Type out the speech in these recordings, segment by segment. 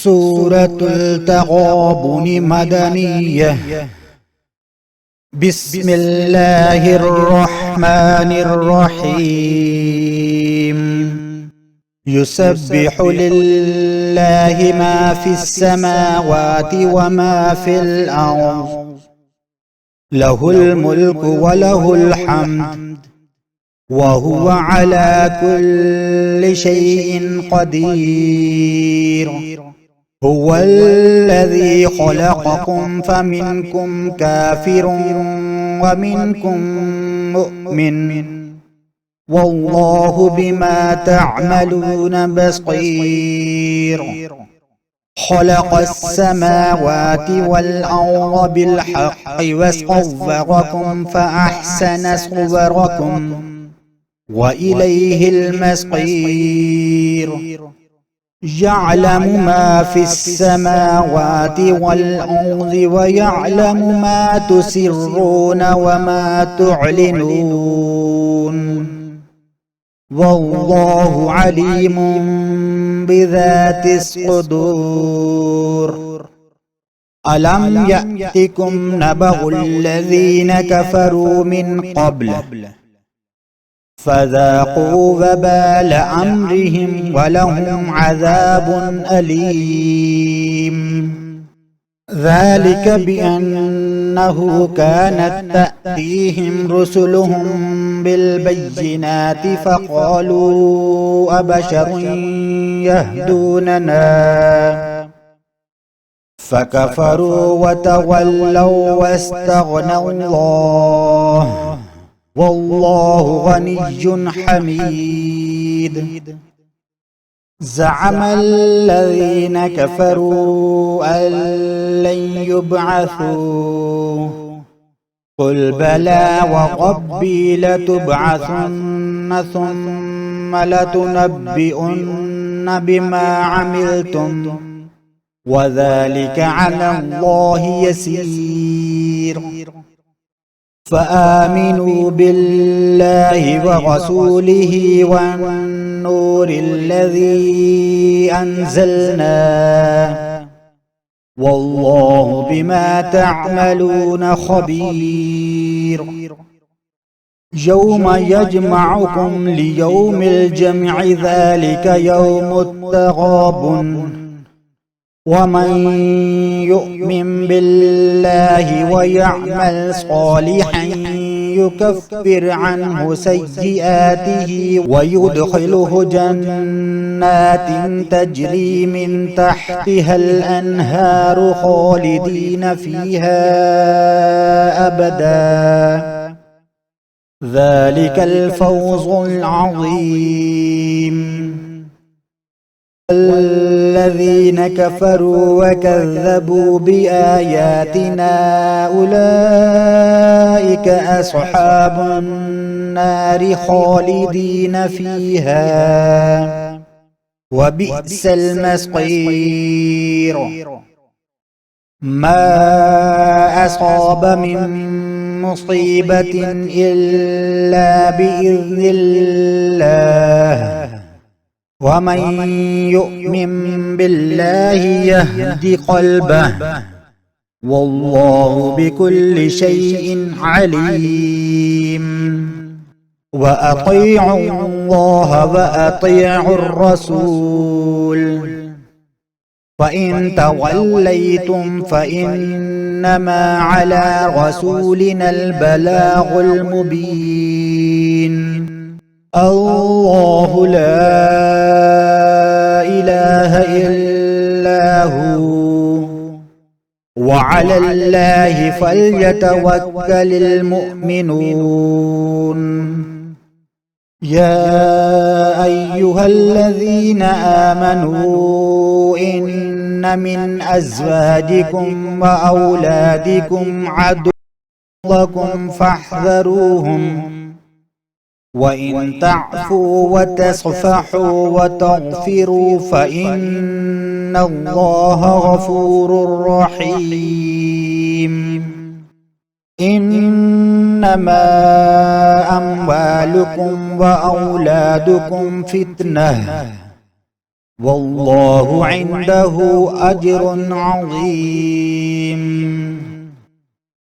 سورة التغابن مدنية. بسم الله الرحمن الرحيم. يسبح لله ما في السماوات وما في الأرض، له الملك وله الحمد، وهو على كل شيء قدير. هو الذي خلقكم فمنكم كافر ومنكم مؤمن، والله بما تعملون بصير. خلق السماوات والأرض بالحق وصوركم فأحسن صوركم وإليه المصير. يعلم ما في السماوات والأرض ويعلم ما تسرون وما تعلنون، والله عليم بذات الصدور. ألم يأتكم نبأ الذين كفروا من قبل فذاقوا وبال أمرهم ولهم عذاب أليم. ذلك بأنه كانت تأتيهم رسلهم بالبينات فقالوا أبشر يهدوننا فكفروا وتولوا واستغنى الله، والله غني حميد. زعم الذين كفروا أن لن يبعثوا، قل بلى وربي لتبعثن ثم لتنبئن بما عملتم وذلك على الله يسير. فآمنوا بالله ورسوله والنور الذي أنزلنا، والله بما تعملون خبير. يوم يجمعكم ليوم الجمع ذلك يوم التغابن، ومن يؤمن بالله ويعمل صالحا يكفر عنه سيئاته ويدخله جنات تجري من تحتها الأنهار خالدين فيها أبدا، ذلك الفوز العظيم. والذين كفروا وكذبوا بآياتنا أولئك أصحاب النار خالدين فيها وبئس المصير. ما أصاب من مصيبة إلا بإذن الله، ومن يؤمن بالله يهد قلبه، والله بكل شيء عليم. وأطيعوا الله وأطيعوا الرسول، فإن توليتم فإنما على رسولنا البلاغ المبين. الله لا إله إلا هو، وعلى الله فليتوكل المؤمنون. يا أيها الذين آمنوا إن من أزواجكم وأولادكم عدوا لكم فاحذروهم، وإن تعفوا وتصفحوا وتغفروا فإن الله غفور رحيم. إنما أموالكم وأولادكم فتنة، والله عنده أجر عظيم.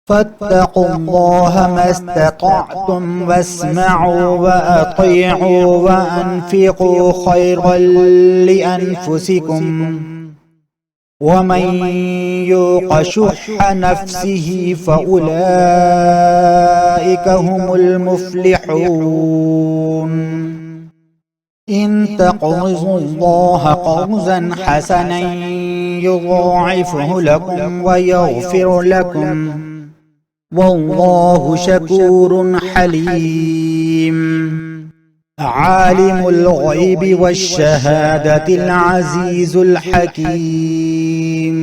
فاتقوا الله ما استطعتم واسمعوا وأطيعوا وأنفقوا خيرا لأنفسكم ومن يوق شح نفسه فأولئك هم المفلحون. إن تقرضوا الله قرضا حسنا يضاعفه لكم ويغفر لكم والله شكور حليم. عالم الغيب والشهادة العزيز الحكيم.